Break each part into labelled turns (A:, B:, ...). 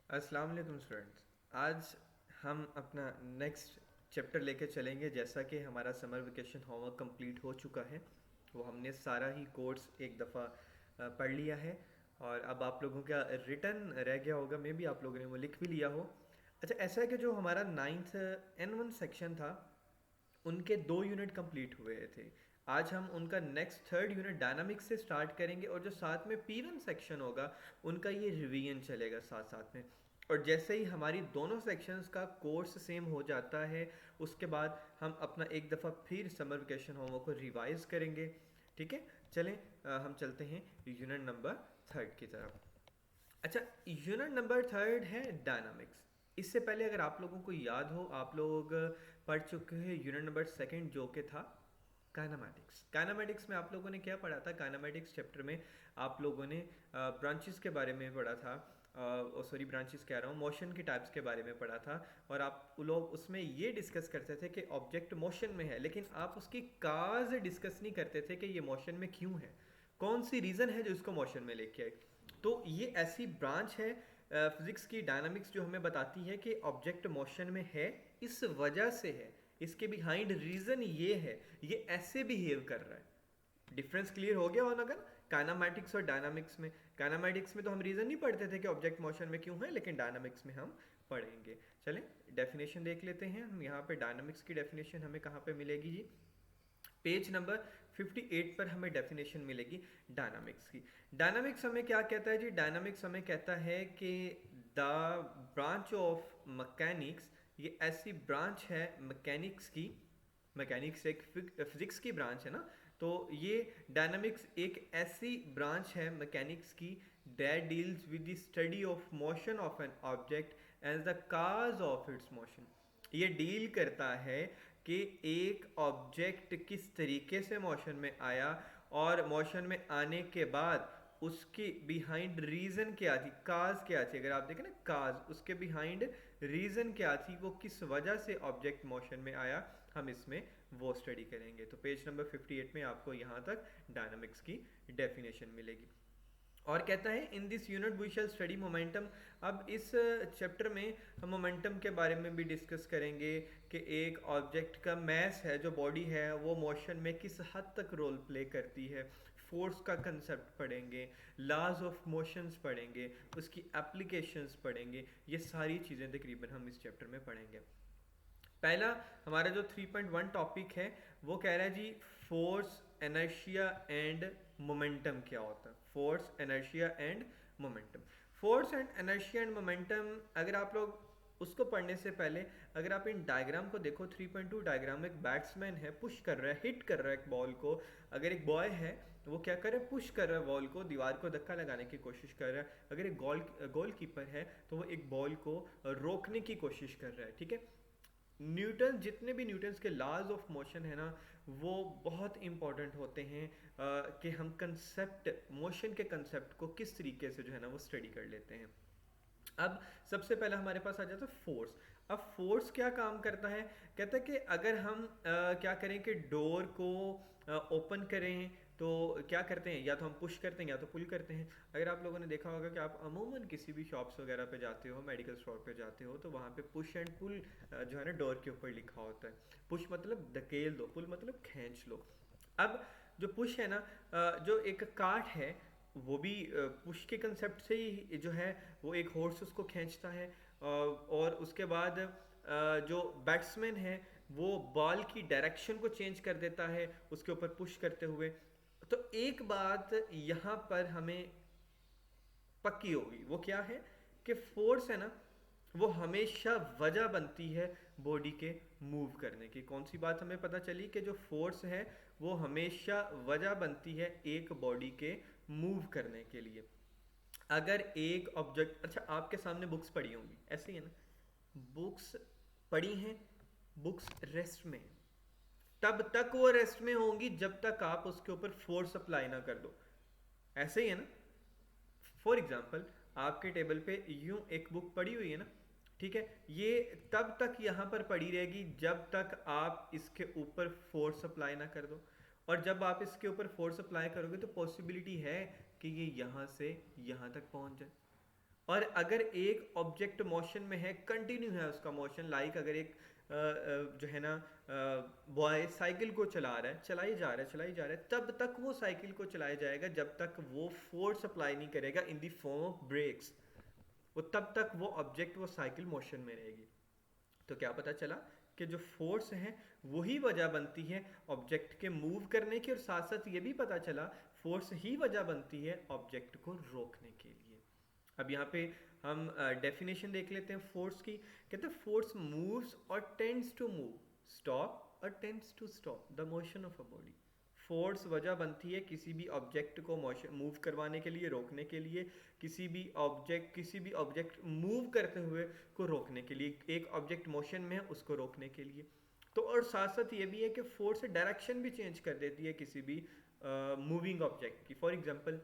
A: अस्सलाम वालेकुम स्टूडेंट्स। आज हम अपना नेक्स्ट चैप्टर लेके चलेंगे। जैसा कि हमारा समर वेकेशन होमवर्क कंप्लीट हो चुका है, वो हमने सारा ही कोर्स एक दफ़ा पढ़ लिया है और अब आप लोगों का रिटर्न रह गया होगा। मे भी आप लोगों ने वो लिख भी लिया हो। अच्छा, ऐसा है कि जो हमारा नाइन्थ N1 सेक्शन था, उनके 2 यूनिट कंप्लीट हुए थे। आज हम उनका नेक्स्ट थर्ड यूनिट डायनामिक्स से स्टार्ट करेंगे और जो साथ में P1 सेक्शन होगा, उनका ये रिवीजन चलेगा साथ साथ में। और जैसे ही हमारी दोनों सेक्शंस का कोर्स सेम हो जाता है, उसके बाद हम अपना एक दफ़ा फिर समर वेकेशन होमवर्क को रिवाइज करेंगे। ठीक है, चलें हम चलते हैं यूनिट नंबर थर्ड की तरफ। अच्छा, यूनिट नंबर थर्ड है डायनामिक्स। इससे पहले अगर आप लोगों को याद हो, आप लोग पढ़ चुके हैं यूनिट नंबर सेकंड जो कि था काइनेमैटिक्स। काइनेमैटिक्स में आप लोगों ने क्या पढ़ा था? काइनेमैटिक्स चैप्टर में आप लोगों ने ब्रांचेस के बारे में पढ़ा था। सॉरी, ब्रांचेस कह रहा हूँ, मोशन के टाइप्स के बारे में पढ़ा था। और आप लोग उसमें ये डिस्कस करते थे कि ऑब्जेक्ट मोशन में है, लेकिन आप उसकी काज डिस्कस नहीं करते थे कि ये मोशन में क्यों है, कौन सी रीज़न है जो इसको मोशन में लेके आए। तो ये ऐसी ब्रांच है फिजिक्स की, डायनामिक्स, जो हमें बताती है कि ऑब्जेक्ट मोशन में है, इस वजह से है, इसके बिहाइंड रीज़न ये है, ये ऐसे बिहेव कर रहा है। डिफरेंस क्लियर हो गया होना का? काइनेमैटिक्स और डायनामिक्स में, काइनेमैटिक्स में तो हम रीज़न नहीं पढ़ते थे कि ऑब्जेक्ट मोशन में क्यों है, लेकिन डायनामिक्स में हम पढ़ेंगे। चलें डेफिनेशन देख लेते हैं हम। यहाँ पे डायनामिक्स की डेफिनेशन हमें कहाँ पे मिलेगी जी? पेज नंबर 58 पर हमें डेफिनेशन मिलेगी डायनामिक्स की। डायनामिक्स हमें क्या कहता है जी? डायनामिक्स हमें कहता है कि द ब्रांच ऑफ मैकेनिक्स, ये ऐसी ब्रांच है मैकेनिक्स की, मैकेनिक्स एक फिजिक्स की ब्रांच है ना, तो ये डायनामिक्स एक ऐसी ब्रांच है मैकेनिक्स की that deals with the study of motion of an object as the cause of its motion. ये डील करता है कि एक ऑब्जेक्ट किस तरीके से मोशन में आया और मोशन में आने के बाद उसकी बिहाइंड रीज़न क्या थी, काज क्या थी। अगर आप देखें ना, काज, उसके बिहाइंड रीज़न क्या थी, वो किस वजह से ऑब्जेक्ट मोशन में आया, हम इसमें वो स्टडी करेंगे। तो पेज नंबर 58 में आपको यहाँ तक डायनामिक्स की डेफिनेशन मिलेगी। और कहता है in this unit we shall study momentum. अब इस चैप्टर में हम मोमेंटम के बारे में भी डिस्कस करेंगे कि एक ऑब्जेक्ट का मैस है, जो बॉडी है, वो मोशन में किस हद तक रोल प्ले करती है। फोर्स का कंसेप्ट पढ़ेंगे, लॉज ऑफ मोशंस पढ़ेंगे, उसकी एप्लीकेशंस पढ़ेंगे। ये सारी चीज़ें तकरीबन हम इस चैप्टर में पढ़ेंगे। पहला हमारा जो 3.1 टॉपिक है, वो कह रहा है जी फोर्स, एनर्शिया एंड मोमेंटम क्या होता है। Force, inertia and momentum. Force and inertia and momentum, अगर आप लोग उसको पढ़ने से पहले अगर आप इन डायग्राम को देखो, 3.2 डायग्राम में एक बैट्समैन है, पुश कर रहा है, हिट कर रहा है एक बॉल को। अगर एक बॉय है, वो क्या कर रहा है? पुश कर रहा है बॉल को, दीवार को धक्का लगाने की कोशिश कर रहा है। अगर एक गोल कीपर है, तो वो एक बॉल को रोकने की कोशिश कर रहा है। ठीक है, न्यूटन, जितने भी न्यूटन्स के लॉज ऑफ मोशन है ना, वो बहुत इंपॉर्टेंट होते हैं कि हम कंसेप्ट, मोशन के कंसेप्ट को किस तरीके से जो है ना वो स्टडी कर लेते हैं। अब सबसे पहले हमारे पास आ जाता है फोर्स। अब फोर्स क्या काम करता है? कहता है कि अगर हम क्या करें कि डोर को ओपन करें, तो क्या करते हैं? या तो हम पुश करते हैं या तो पुल करते हैं। अगर आप लोगों ने देखा होगा कि आप अमूमन किसी भी शॉप्स वगैरह पे जाते हो, मेडिकल स्टोर पे जाते हो, तो वहाँ पे पुश एंड पुल जो है ना डोर के ऊपर लिखा होता है। पुश मतलब धकेल दो, पुल मतलब खींच लो। अब जो पुश है ना, जो एक काट है, वो भी पुश के कंसेप्ट से ही जो है, वो एक हॉर्स उसको खींचता है। और उसके बाद जो बैट्समैन है, वो बॉल की डायरेक्शन को चेंज कर देता है उसके ऊपर पुश करते हुए। तो एक बात यहाँ पर हमें पक्की होगी, वो क्या है? कि फोर्स है ना, वो हमेशा वजह बनती है बॉडी के मूव करने की। कौन सी बात हमें पता चली? कि जो फोर्स है वो हमेशा वजह बनती है एक बॉडी के मूव करने के लिए। अगर एक ऑब्जेक्ट, अच्छा आपके सामने बुक्स पड़ी होंगी, ऐसे ही है ना, बुक्स पड़ी हैं, बुक्स रेस्ट में हैं। तब तक वो रेस्ट में होंगी जब तक आप उसके ऊपर फोर्स अप्लाई ना कर दो। ऐसे ही है ना। फॉर एग्जाम्पल, आपके टेबल पे यूं एक बुक पड़ी हुई है ना, ठीक है, ये तब तक यहाँ पर पड़ी रहेगी जब तक आप इसके ऊपर फोर्स अप्लाई ना कर दो। और जब आप इसके ऊपर फोर्स अप्लाई करोगे तो पॉसिबिलिटी है कि ये यहाँ से यहाँ तक पहुँच जाए। और अगर एक ऑब्जेक्ट मोशन में है, कंटिन्यू है उसका मोशन, लाइक अगर एक जो है ना बॉय साइकिल को चला रहा है, चलाई जा रहा है चलाई जा रहा है, तब तक वो साइकिल को चलाया जाएगा जब तक वो फोर्स अप्लाई नहीं करेगा in the form of brakes. वो तब तक वो ऑब्जेक्ट वो साइकिल मोशन में रहेगी। तो क्या पता चला कि जो फोर्स है वही वजह बनती है ऑब्जेक्ट के मूव करने की, और साथ साथ ये भी पता चला फोर्स ही वजह बनती है ऑब्जेक्ट को रोकने के लिए। अब यहाँ पे हम डेफिनेशन देख लेते हैं फोर्स की। कहते हैं फोर्स मूव्स और टेंड्स टू मूव, स्टॉप और tends to stop the motion of a body. Force वजह बनती है किसी भी ऑब्जेक्ट को मोशन मूव करवाने के लिए, रोकने के लिए, किसी भी ऑब्जेक्ट मूव करते हुए को रोकने के लिए, एक ऑब्जेक्ट मोशन में है उसको रोकने के लिए। तो और साथ साथ ये भी है कि फोर्स डायरेक्शन भी चेंज कर देती है किसी भी मूविंग ऑब्जेक्ट की। फॉर एग्जांपल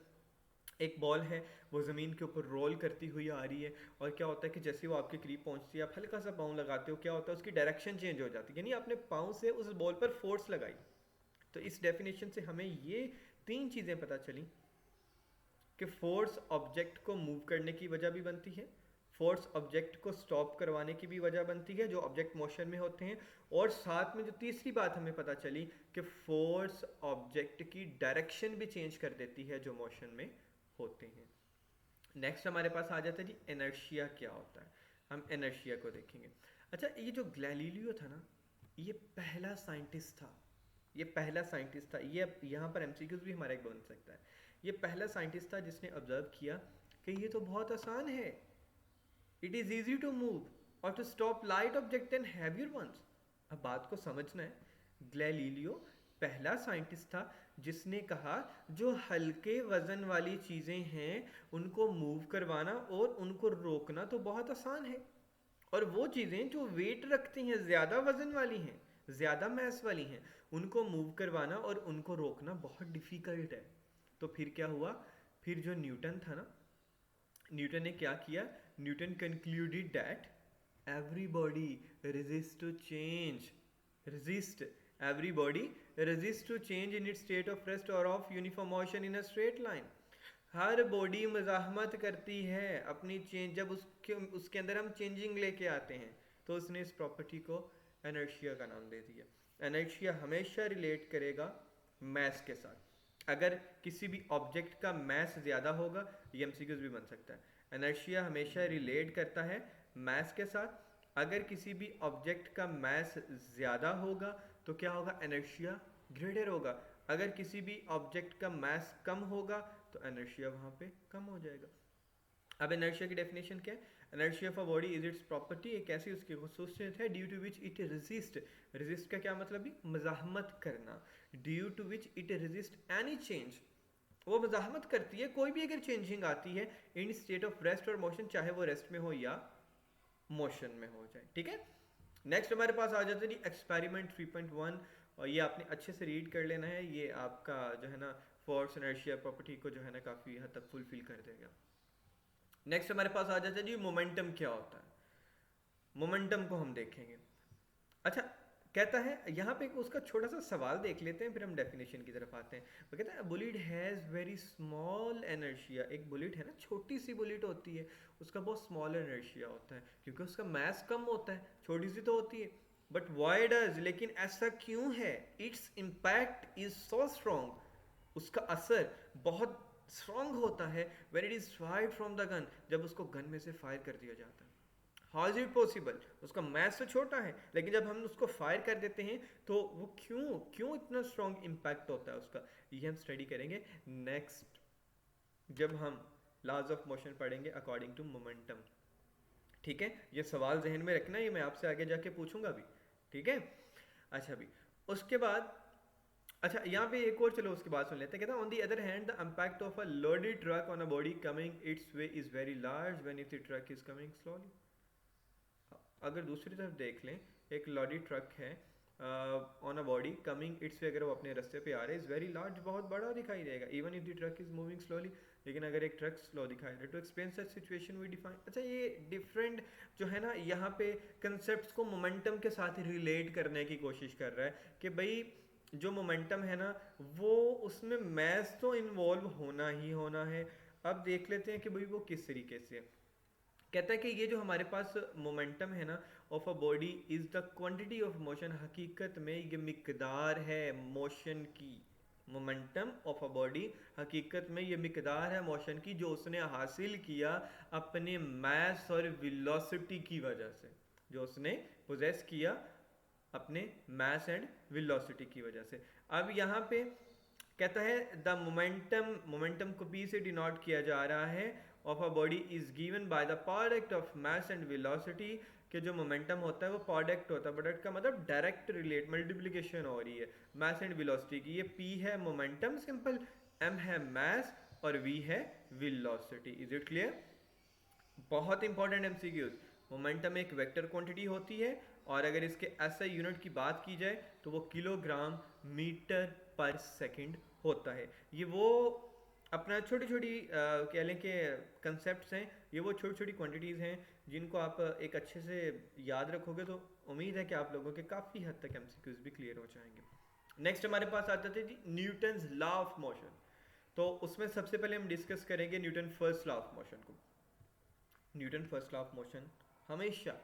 A: एक बॉल है, वो ज़मीन के ऊपर रोल करती हुई आ रही है, और क्या होता है कि जैसे वो आपके करीब पहुंचती है, आप हल्का सा पाँव लगाते हो, क्या होता है उसकी डायरेक्शन चेंज हो जाती है, यानी आपने पाँव से उस बॉल पर फोर्स लगाई। तो इस डेफिनेशन से हमें ये तीन चीज़ें पता चली कि फोर्स ऑब्जेक्ट को मूव करने की वजह भी बनती है, फोर्स ऑब्जेक्ट को स्टॉप करवाने की भी वजह बनती है जो ऑब्जेक्ट मोशन में होते हैं, और साथ में जो तीसरी बात हमें पता चली कि फोर्स ऑब्जेक्ट की डायरेक्शन भी चेंज कर देती है जो मोशन में होते हैं। नेक्स्ट हमारे पास आ जाता है जी इनर्शिया क्या होता है। हम इनर्शिया को देखेंगे। अच्छा, ये जो गैलीलियो था ना, ये पहला साइंटिस्ट था, ये पहला साइंटिस्ट था, ये यहाँ पर एमसीक्यूज भी हमारा एक बन सकता है। ये पहला साइंटिस्ट था जिसने ऑब्जर्व किया कि ये तो बहुत आसान है, it is easy to move और to stop light object and heavier ones. अब बात को समझना है, गैलीलियो पहला साइंटिस्ट था जिसने कहा जो हल्के वजन वाली चीज़ें हैं उनको मूव करवाना और उनको रोकना तो बहुत आसान है, और वो चीज़ें जो वेट रखती हैं, ज़्यादा वजन वाली हैं, ज़्यादा मैस वाली हैं, उनको मूव करवाना और उनको रोकना बहुत डिफ़िकल्ट है। तो फिर क्या हुआ, फिर जो न्यूटन था ना, न्यूटन ने क्या किया, Newton concluded that everybody resist to change, resist everybody resist to change in its state of rest or of uniform motion in a straight line। हर बॉडी मज़ाहमत करती है अपनी चेंज, जब उसके अंदर हम चेंजिंग लेके आते हैं, तो उसने इस प्रॉपर्टी को इनर्शिया का नाम दे दिया। इनर्शिया हमेशा रिलेट करेगा मैस के साथ। अगर किसी भी ऑब्जेक्ट का मैस ज़्यादा होगा, ये एमसीक्यूज भी बन सकता है, इनर्शिया हमेशा रिलेट करता है मैस के साथ। अगर किसी भी ऑब्जेक्ट का मैस ज़्यादा होगा तो क्या होगा, इनर्शिया ग्रेटर होगा। अगर किसी भी ऑब्जेक्ट का मैस कम होगा तो इनर्शिया वहाँ पे कम हो जाएगा। अब इनर्शिया की डेफिनेशन क्या है, inertia of a body is its property, एक ऐसी उसकी खसूसियत है due to which it resist, resist का क्या मतलब है, मज़ाहमत करना, due to which it resist any change, वो मज़ाहमत करती है कोई भी अगर चेंजिंग आती है इन स्टेट ऑफ रेस्ट और मोशन, चाहे वो रेस्ट में हो या मोशन में हो जाए। ठीक है, नेक्स्ट हमारे पास आ जाता है एक्सपेरिमेंट 3.1, और ये आपने अच्छे से रीड कर लेना है, ये आपका जो है ना फोर्स इनर्शिया प्रॉपर्टी को जो है ना काफ़ी हद तक फुलफिल कर देगा। नेक्स्ट हमारे पास आ जाता है जी मोमेंटम क्या होता है, मोमेंटम को हम देखेंगे। अच्छा, कहता है यहाँ पे उसका छोटा सा सवाल देख लेते हैं, फिर हम डेफिनेशन की तरफ आते हैं। वो कहता है bullet has very small inertia, एक बुलेट है ना, छोटी सी बुलेट होती है, उसका बहुत स्मॉल एनर्शिया होता है क्योंकि उसका मास कम होता है, छोटी सी तो होती है। बट वाई डज, लेकिन ऐसा क्यों है, its impact is so strong, उसका असर बहुत स्ट्रॉन्ग होता है when it is fired from the gun, जब उसको गन में से फायर कर दिया जाता है। हाउ इज इट पॉसिबल, उसका मैस तो छोटा है लेकिन जब हम उसको फायर कर देते हैं तो वो क्यों क्यों इतना स्ट्रॉन्ग इम्पैक्ट होता है उसका, ये हम स्टडी करेंगे नेक्स्ट जब हम लॉज ऑफ मोशन पढ़ेंगे अकॉर्डिंग टू मोमेंटम। ठीक है, ये सवाल जहन में रखना, ये मैं आपसे आगे जाके पूछूंगा भी। ठीक है, अच्छा भी उसके बाद, अच्छा यहाँ पे एक और, चलो उसके बाद सुन लेते हैं। कहता है on the other hand the impact of a loaded truck on a body coming its way is very large when if the truck is coming slowly. अगर दूसरी तरफ देख लें, एक लॉडी ट्रक है on a body coming its way, अगर वो अपने रास्ते पे आ रहे, इज़ वेरी लार्ज, बहुत बड़ा दिखाई देगा, even if the truck is moving slowly, लेकिन अगर एक ट्रक स्लो दिखाई दे। To explain such situation we define, अच्छा ये डिफरेंट जो है ना यहाँ पे कंसेप्ट को मोमेंटम के साथ रिलेट करने की कोशिश कर रहा है कि भाई जो मोमेंटम है ना वो उसमें मैस तो इन्वॉल्व होना ही होना है। अब देख लेते हैं कि भाई वो किस तरीके से, कहता है कि ये जो हमारे पास मोमेंटम है ना of a body is the quantity of motion, हकीकत में ये मिकदार है मोशन की। मोमेंटम ऑफ अ बॉडी हकीकत में ये मिकदार है मोशन की जो उसने हासिल किया अपने मास और वेलोसिटी की वजह से, जो उसने पोजेस किया अपने मास एंड वेलोसिटी की वजह से। अब यहाँ पे कहता है द मोमेंटम, मोमेंटम को पी से डिनोट किया जा रहा है of a body is given by the product of mass and velocity, कि जो मोमेंटम होता है वो प्रोडक्ट होता है, प्रोडक्ट का मतलब डायरेक्ट रिलेट मल्टीप्लिकेशन हो रही है मास एंड वेलोसिटी की। ये पी है मोमेंटम सिंपल, एम है मास और वी है वेलोसिटी। Is it clear? बहुत इंपॉर्टेंट एमसीक्यूज। मोमेंटम एक वेक्टर क्वांटिटी होती है और अगर इसके एसआई यूनिट की बात की जाए तो वो किलोग्राम मीटर पर सेकंड होता है। ये वो अपना छोटी छोटी कह लें कि कंसेप्ट हैं, ये वो छोटी छोटी क्वांटिटीज़ हैं जिनको आप एक अच्छे से याद रखोगे तो उम्मीद है कि आप लोगों के काफ़ी हद तक एमसीक्यूज भी क्लियर हो जाएंगे। नेक्स्ट हमारे पास आता था जी न्यूटन्स लॉ ऑफ मोशन। तो उसमें सबसे पहले हम डिस्कस करेंगे Newton first law of motion को। Newton first law of motion हमेशा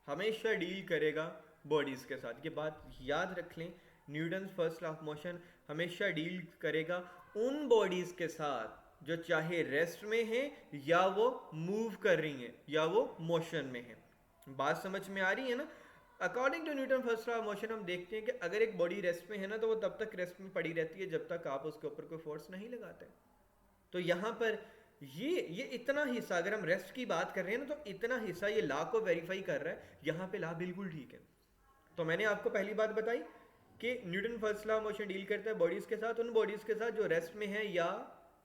A: हमेशा डील करेगा बॉडीज़ के साथ, ये बात याद रख लें। Newton first law of motion हमेशा डील करेगा उन बॉडीज़ के साथ जो चाहे रेस्ट में हैं या वो मूव कर रही हैं या वो मोशन में हैं। बात समझ में आ रही है ना? According to Newton first law of motion हम देखते हैं कि अगर एक बॉडी रेस्ट में है ना तो वो तब तक रेस्ट में पड़ी रहती है जब तक आप उसके ऊपर कोई फोर्स नहीं लगाते। तो यहाँ पर ये इतना हिस्सा, अगर हम रेस्ट की बात कर रहे हैं ना तो इतना हिस्सा ये लॉ को वेरीफाई कर रहा है, यहाँ पे लॉ बिल्कुल ठीक है। तो मैंने आपको पहली बात बताई कि Newton first law motion deal करता है बॉडीज के साथ, उन बॉडीज के साथ जो रेस्ट में है या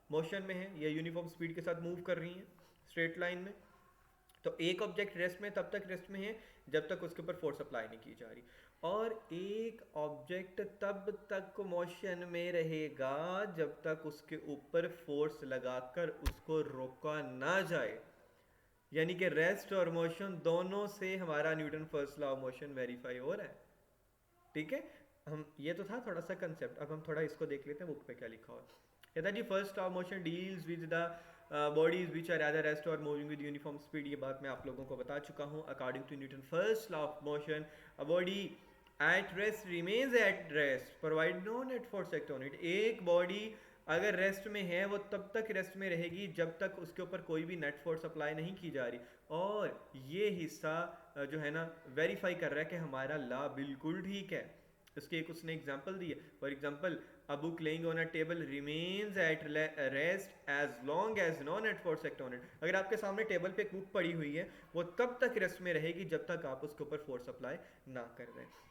A: मोशन में है या यूनिफॉर्म स्पीड के साथ मूव कर रही हैं स्ट्रेट लाइन में। तो एक ऑब्जेक्ट रेस्ट में तब तक रेस्ट में है जब तक उसके ऊपर फोर्स अप्लाई नहीं की जा रही, और एक ऑब्जेक्ट तब तक मोशन में रहेगा जब तक उसके ऊपर फोर्स लगाकर उसको रोका ना जाए। यानी कि रेस्ट और मोशन दोनों से हमारा Newton first law of motion verify हो रहा है। ठीक है, हम ये तो था थोड़ा सा कंसेप्ट, अब हम थोड़ा इसको देख लेते हैं बुक पे क्या लिखा हुआ है। कहता है जी first law of motion deals with the bodies which are either rest or moving with uniform speed. ये बात मैं आप लोगों को बता चुका हूँ। According to Newton first law of motion a body at rest remains at rest provide no net force act on it. एक बॉडी अगर रेस्ट में है वो तब तक रेस्ट में रहेगी जब तक उसके ऊपर कोई भी नेट फोर्स अप्लाई नहीं की जा रही। और ये हिस्सा जो है ना वेरीफाई कर रहा है कि हमारा लॉ बिल्कुल ठीक है। इसकी एक उसने एग्जांपल दी है। For example a book laying on a table remains at rest as long as no net force act on it. अगर आपके सामने टेबल पे एक बुक पड़ी हुई है वो तब तक रेस्ट में रहेगी जब तक आप उसके ऊपर फोर्स अप्लाई ना कर रहे हैं।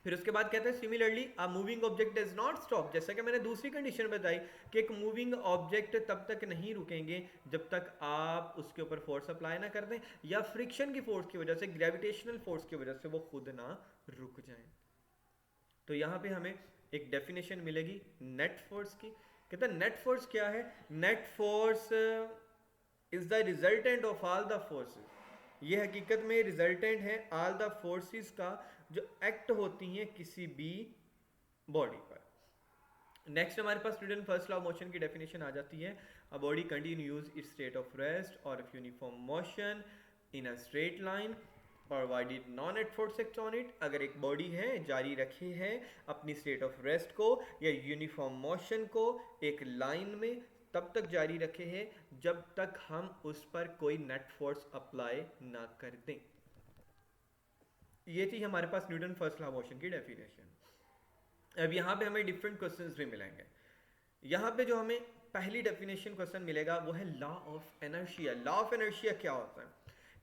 A: फिर उसके बाद कहते हैं similarly a moving object does not stop. जैसा कि मैंने दूसरी कंडीशन बताई कि एक मूविंग ऑब्जेक्ट तब तक नहीं रुकेंगे जब तक आप उसके ऊपर फोर्स अप्लाई ना कर दें या फ्रिक्शन की फोर्स की वजह से, ग्रेविटेशनल फोर्स की वजह से वो खुद ना रुक जाएं। तो यहाँ पे हमें एक डेफिनेशन मिलेगी नेट फोर्स की। कहता है नेट फोर्स क्या है? Net force is the resultant of all the forces. ये हकीकत में रिजल्टेंट है ऑल द फोर्सेस का जो एक्ट होती हैं किसी भी बॉडी पर। नेक्स्ट हमारे पास Newton first law of motion की डेफिनेशन आ जाती है। A body continues its state of rest or uniform motion in a straight line provided non net force act on it. अगर एक बॉडी है जारी रखे है अपनी स्टेट ऑफ रेस्ट को या यूनिफॉर्म मोशन को एक लाइन में तब तक जारी रखे हैं जब तक हम उस पर कोई नेट फोर्स अप्लाई ना कर दें। ये थी हमारे पास न्यूटन फर्स्ट लॉ मोशन की डेफिनेशन। अब यहाँ पे हमें डिफरेंट क्वेश्चंस भी मिलेंगे। यहाँ पे जो हमें पहली डेफिनेशन क्वेश्चन मिलेगा वो है law of inertia. Law of inertia क्या होता है?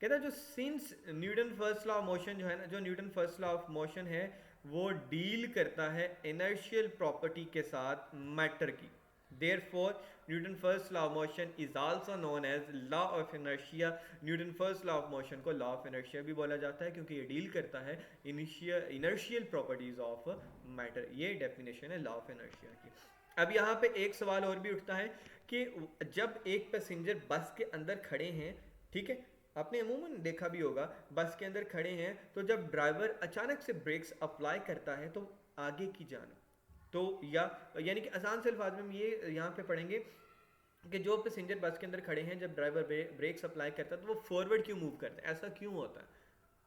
A: कहता है जो since Newton first law of motion जो है ना, जो Newton first law of motion है वो डील करता है इनर्शियल प्रॉपर्टी के साथ मैटर की। Therefore, Newton first law of motion is also known as law of inertia। Newton first law of motion को law of inertia भी बोला जाता है क्योंकि ये डील करता है inertial properties of matter। ये डेफिनेशन है law of inertia की। अब यहाँ पे एक सवाल और भी उठता है कि जब एक पैसेंजर बस के अंदर खड़े हैं, ठीक है, आपने अमूमन देखा भी होगा बस के अंदर खड़े हैं तो जब ड्राइवर अचानक से ब्रेक्स अप्लाई करता है तो आगे की जान तो या यानी कि आसान से अल्फाज में हम ये यहाँ पे पढ़ेंगे कि जो पैसेंजर बस के अंदर खड़े हैं, जब ड्राइवर ब्रेक अप्लाई करता है तो वो फॉरवर्ड क्यों मूव करते हैं, ऐसा क्यों होता है,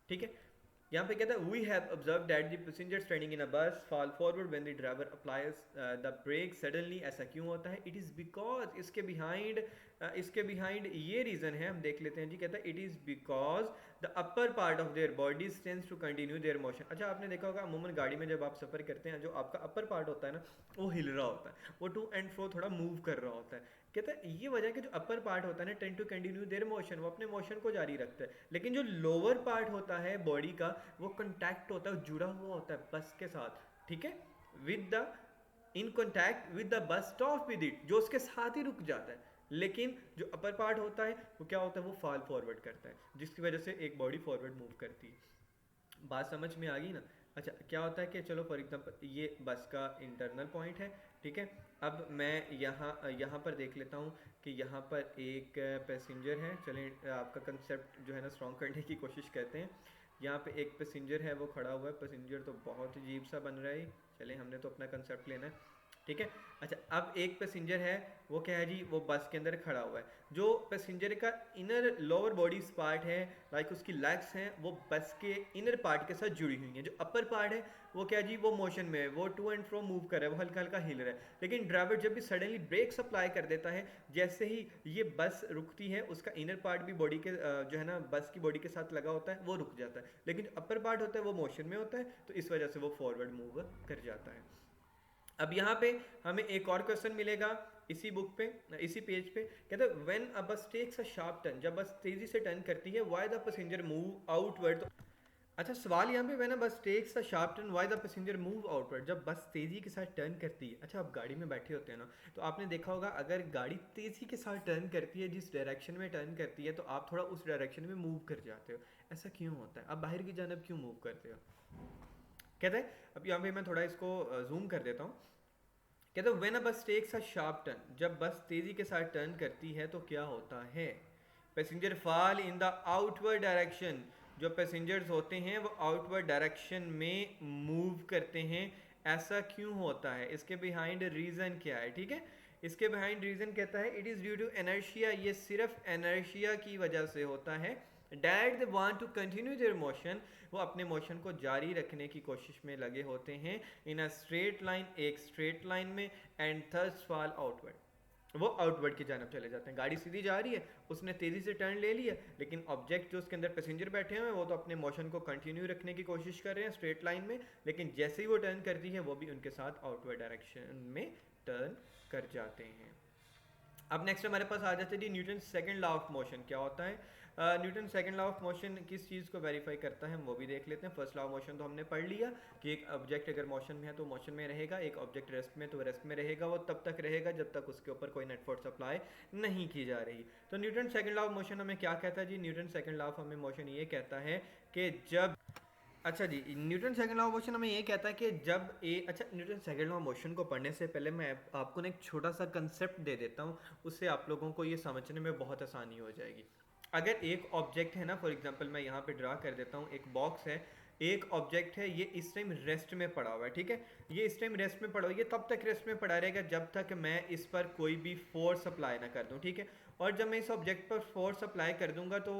A: ठीक है। यहाँ पे कहता है we have observe that the passenger standing in a bus fall forward when the driver applies the brake suddenly. ऐसा क्यों होता है? इट इज़ बिकॉज, इसके बिहाइंड ये रीज़न है, हम देख लेते हैं जी। कहता है it is because the upper part of their body tends to continue their motion. अच्छा, आपने देखा होगा अमूमन गाड़ी में जब आप सफ़र करते हैं, जो आपका अपर पार्ट होता है ना, वो हिल रहा होता है, वो टू एंड फ्रो थोड़ा मूव कर रहा होता है। कहता है ये वजह है कि जो अपर पार्ट होता है ना, tend to continue their motion, वो अपने मोशन को जारी रखता है। लेकिन जो लोअर पार्ट होता है बॉडी का, वो कंटैक्ट होता है, जुड़ा हुआ होता है बस के साथ, ठीक है, with the in contact with the bus stop with it, जो उसके साथ ही रुक जाता है। लेकिन जो अपर पार्ट होता है वो क्या होता है, वो फॉल फॉरवर्ड करता है, जिसकी वजह से एक बॉडी फॉरवर्ड मूव करती है। बात समझ में आ गई ना? अच्छा, क्या होता है कि चलो फॉर एग्जांपल ये बस का इंटरनल पॉइंट है, ठीक है। अब मैं यहाँ पर देख लेता हूँ कि यहाँ पर एक पैसेंजर है। चलें आपका कंसेप्ट जो है ना स्ट्रॉन्ग करने की कोशिश करते हैं। यहाँ पे एक पैसेंजर है, वो खड़ा हुआ है। पैसेंजर तो बहुत अजीब सा बन रहा है। चलें, हमने तो अपना कंसेप्ट लेना है, ठीक है। अच्छा, अब एक पैसेंजर है, वो क्या है जी, वो बस के अंदर खड़ा हुआ है। जो पैसेंजर का इनर लोअर बॉडी पार्ट है, लाइक उसकी लेग्स हैं, वो बस के इनर पार्ट के साथ जुड़ी हुई हैं। जो अपर पार्ट है वो क्या जी, वो मोशन में है, वो टू एंड फ्रो मूव कर रहा है, वो हल्का हल्का हिल रहा है। लेकिन ड्राइवर जब भी सडनली ब्रेक अप्लाई कर देता है, जैसे ही ये बस रुकती है, उसका इनर पार्ट भी बॉडी के जो है ना बस की बॉडी के साथ लगा होता है, वो रुक जाता है। लेकिन अपर पार्ट होता है वो मोशन में होता है, तो इस वजह से वो फॉरवर्ड मूव कर जाता है। अब यहाँ पे हमें एक और क्वेश्चन मिलेगा इसी बुक पे, इसी पेज पे। कहते हैं when a bus takes a sharp turn, जब बस तेजी से टर्न करती है, why the passenger move outward. तो अच्छा, सवाल यहाँ पे when a bus takes a sharp turn why the passenger move outward, जब बस तेजी के साथ टर्न करती है। अच्छा, आप गाड़ी में बैठे होते हैं ना, तो आपने देखा होगा अगर गाड़ी तेजी के साथ टर्न करती है, जिस डायरेक्शन में टर्न करती है, तो आप थोड़ा उस डायरेक्शन में मूव कर जाते हो। ऐसा क्यों होता है? आप बाहर की जानब क्यों मूव करते हो? कहते हैं, अब यहाँ पे मैं थोड़ा इसको जूम कर देता हूँ। कहते हैं when a bus takes a sharp turn, जब बस तेजी के साथ टर्न करती है तो क्या होता है? Passenger fall in the outward direction, जो पैसेंजर्स होते हैं वो आउटवर्ड डायरेक्शन में मूव करते हैं। ऐसा क्यों होता है? इसके बिहाइंड रीज़न क्या है? ठीक है, इसके बिहाइंड रीज़न कहता है it is due to inertia, ये सिर्फ एनर्शिया की वजह से होता है। That they want to continue their motion, वो अपने मोशन को जारी रखने की कोशिश में लगे होते हैं। इन अ स्ट्रेट लाइन, एक स्ट्रेट लाइन में, एंड थर्स फॉल आउटवर्ड, वो आउटवर्ड की जानब चले जाते हैं। गाड़ी सीधी जा रही है, उसने तेज़ी से टर्न ले लिया, लेकिन ऑब्जेक्ट जो उसके अंदर पैसेंजर बैठे हुए हैं वो तो अपने मोशन को कंटिन्यू रखने की कोशिश कर रहे हैं स्ट्रेट लाइन में, लेकिन जैसे ही वो टर्न करती है वो भी उनके साथ आउटवर्ड डायरेक्शन में टर्न कर जाते हैं। अब नेक्स्ट हमारे पास आ जाते हैं जी Newton second law of motion क्या होता है। Newton second law of motion किस चीज़ को वेरीफाई करता है, हम वो भी देख लेते हैं। फर्स्ट लॉ ऑफ मोशन तो हमने पढ़ लिया कि एक ऑब्जेक्ट अगर मोशन में है तो मोशन में रहेगा, एक ऑब्जेक्ट रेस्ट में तो रेस्ट में रहेगा। वो तब तक रहेगा जब तक उसके ऊपर कोई नेट फोर्स अप्लाई नहीं की जा रही। तो Newton second law of motion हमें क्या कहता है जी? न्यूटन सेकंड लॉ ऑफ हमें मोशन ये कहता है कि जब, अच्छा जी, Newton second law of motion हमें ये कहता है कि जब अच्छा, Newton second law of motion को पढ़ने से पहले मैं आपको ना एक छोटा सा कंसेप्ट दे देता हूँ, उससे आप लोगों को ये समझने में बहुत आसानी हो जाएगी। अगर एक ऑब्जेक्ट है ना, फॉर एग्जांपल मैं यहाँ पे ड्रा कर देता हूँ, एक बॉक्स है, एक ऑब्जेक्ट है, ये इस टाइम रेस्ट में पड़ा हुआ है, ठीक है। ये इस टाइम रेस्ट में पड़ा हुआ है, ये तब तक रेस्ट में पड़ा रहेगा जब तक मैं इस पर कोई भी फोर्स अप्लाई ना कर दूँ, ठीक है। और जब मैं इस ऑब्जेक्ट पर फोर्स अप्लाई कर दूंगा तो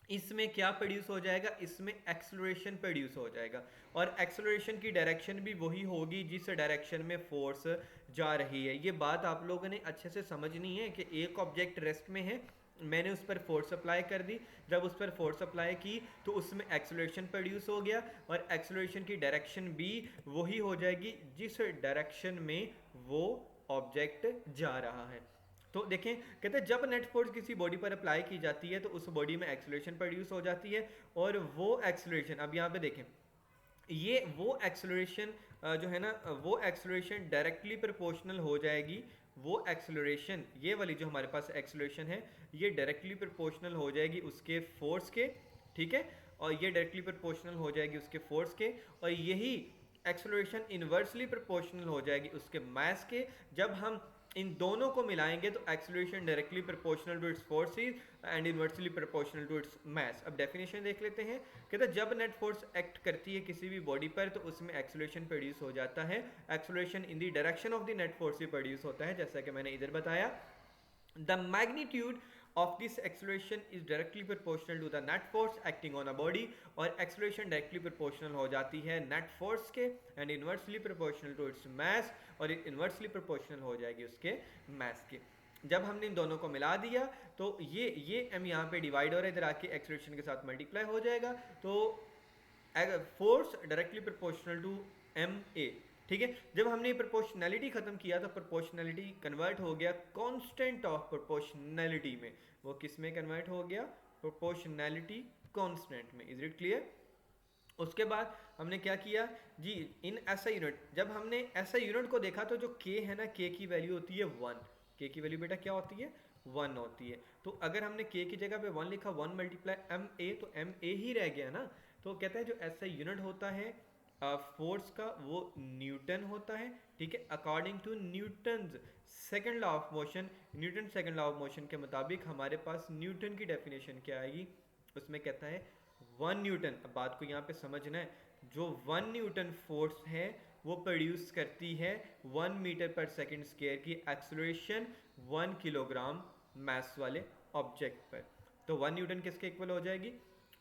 A: इसमें क्या प्रोड्यूस हो जाएगा? इसमें एक्सेलरेशन प्रोड्यूस हो जाएगा, और एक्सेलरेशन की डायरेक्शन भी वही होगी जिस डायरेक्शन में फोर्स जा रही है। ये बात आप लोगों ने अच्छे से समझनी है कि एक ऑब्जेक्ट रेस्ट में है, मैंने उस पर फोर्स अप्लाई कर दी, जब उस पर फोर्स अप्लाई की तो उसमें एक्सेलरेशन प्रोड्यूस हो गया, और एक्सेलरेशन की डायरेक्शन भी वही हो जाएगी जिस डायरेक्शन में वो ऑब्जेक्ट जा रहा है। तो देखें, कहते हैं जब नेट फोर्स किसी बॉडी पर अप्लाई की जाती है तो उस बॉडी में एक्सेलरेशन प्रोड्यूस हो जाती है, और वो एक्सेलरेशन, अब यहाँ पे देखें, ये वो एक्सेलरेशन जो है ना, वो एक्सेलरेशन डायरेक्टली प्रोपोर्शनल हो जाएगी। वो एक्सेलरेशन, ये वाली जो हमारे पास एक्सेलरेशन है, ये डायरेक्टली प्रोपोर्शनल हो जाएगी उसके फोर्स के, ठीक है। और ये डायरेक्टली प्रोपोर्शनल हो जाएगी उसके फोर्स के, और यही एक्सेलरेशन इन्वर्सली प्रोपोर्शनल हो जाएगी उसके मास के। जब हम इन दोनों को मिलाएंगे तो acceleration directly proportional to its forces and inversely proportional to its mass. अब डेफिनेशन देख लेते हैं। कहते हैं जब नेट फोर्स एक्ट करती है किसी भी बॉडी पर तो उसमें एक्सेलरेशन प्रोड्यूस हो जाता है। Acceleration in the direction of the net force he produce होता है, जैसा कि मैंने इधर बताया। The magnitude of this acceleration is directly proportional to the net force acting on a body, और acceleration directly proportional हो जाती है net force के and inversely proportional to its mass, और inversely proportional हो जाएगी उसके mass के. जब हमने इन दोनों को मिला दिया तो ये m यहाँ पे डिवाइड हो रहा है, इधर आके एक्सलेशन के साथ मल्टीप्लाई हो जाएगा, तो force directly proportional to M A. ठीक है, जब हमने प्रोपोर्शनैलिटी खत्म किया तो प्रोपोर्शनैलिटी कन्वर्ट हो गया कांस्टेंट ऑफ प्रोपोर्शनैलिटी में. वो किस में कन्वर्ट हो गया? प्रोपोर्शनैलिटी कांस्टेंट में. Is it clear? उसके बाद हमने क्या किया जी, इन ऐसा यूनिट, जब हमने ऐसा यूनिट को देखा तो जो k है ना, k की वैल्यू होती है 1. k की वैल्यू बेटा क्या होती है? 1 होती है. तो अगर हमने k की जगह पे 1 लिखा, 1 मल्टीप्लाई एम ए, तो एम ए ही रह गया ना. तो कहता है जो ऐसा यूनिट होता है फोर्स का वो न्यूटन होता है. ठीक है, according to Newton second law of motion. Newton second law of motion के मुताबिक हमारे पास न्यूटन की डेफिनेशन क्या आएगी? उसमें कहता है 1 न्यूटन. अब बात को यहाँ पे समझना है, जो 1 न्यूटन फोर्स है वो प्रोड्यूस करती है 1 मीटर पर सेकंड स्क्वायर की एक्सेलरेशन 1 किलोग्राम मास वाले ऑब्जेक्ट पर. तो 1 न्यूटन किसके इक्वल हो जाएगी?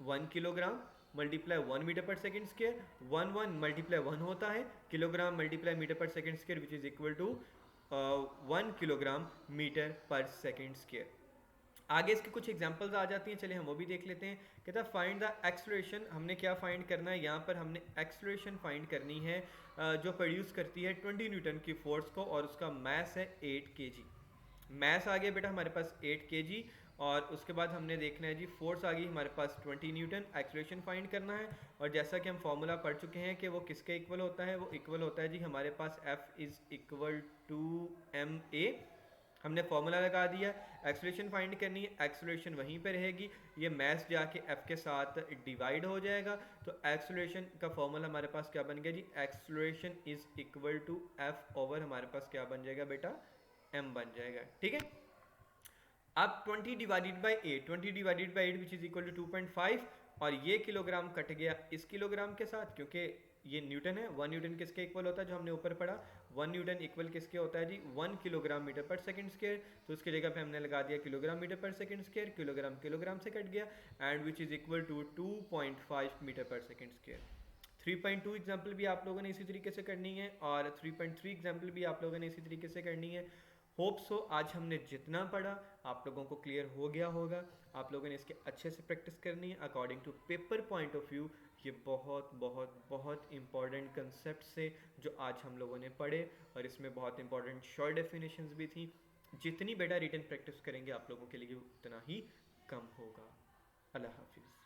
A: 1 kilogram multiply 1 metre per second square. 1 multiply 1 होता है kilogram multiply metre per second square, which is equal to 1 kilogram metre per second square. आगे इसके कुछ एग्जांपल्स आ जाती हैं, चलिए हम वो भी देख लेते हैं. कहता है फाइंड द एक्सेलरेशन. हमने क्या फाइंड करना है यहाँ पर? हमने एक्सेलरेशन फाइंड करनी है जो प्रोड्यूस करती है 20 न्यूटन की फोर्स को, और उसका मास है 8 kg. मास आ गया बेटा हमारे पास 8 kg, और उसके बाद हमने देखना है जी फोर्स आ गई हमारे पास 20 न्यूटन. एक्सेलरेशन फाइंड करना है, और जैसा कि हम फॉर्मूला पढ़ चुके हैं कि वो किसके इक्वल होता है? वो इक्वल होता है जी हमारे पास F is equal to M A. हमने फॉर्मूला लगा दिया. एक्सेलरेशन फाइंड करनी है, एक्सेलरेशन वहीं पे रहेगी, ये मास जाके f के साथ डिवाइड हो जाएगा. तो एक्सेलरेशन का फॉर्मूला हमारे पास क्या बन गया जी? Acceleration is equal to f over हमारे पास क्या बन जाएगा बेटा? m बन जाएगा. ठीक है, अब 20 divided by 8, 20 divided by 8 which is equal to 2.5, और ये किलोग्राम कट गया इस किलोग्राम के साथ, क्योंकि ये न्यूटन है. 1 न्यूटन किसके इक्वल होता है? जो हमने ऊपर पढ़ा, 1 न्यूटन इक्वल किसके होता है जी? 1 kilogram metre per second square. तो उसकी जगह पे हमने लगा दिया kilogram metre per second square. Kilogram kilogram से कट गया, and which is equal to 2.5 metre per second square. 3.2 example भी आप लोगों ने इसी तरीके से करनी है, और 3.3 एग्जाम्पल भी आप लोगों ने इसी तरीके से करनी है. होप सो आज हमने जितना पढ़ा आप लोगों को क्लियर हो गया होगा. आप लोगों ने इसके अच्छे से प्रैक्टिस करनी है according to paper point of view. ये बहुत बहुत बहुत इंपॉर्टेंट कंसेप्ट से जो आज हम लोगों ने पढ़े, और इसमें बहुत इंपॉर्टेंट शॉर्ट डेफिनेशंस भी थी. जितनी बेटा रिटन प्रैक्टिस करेंगे आप लोगों के लिए उतना ही कम होगा. अल्लाह हाफिज़.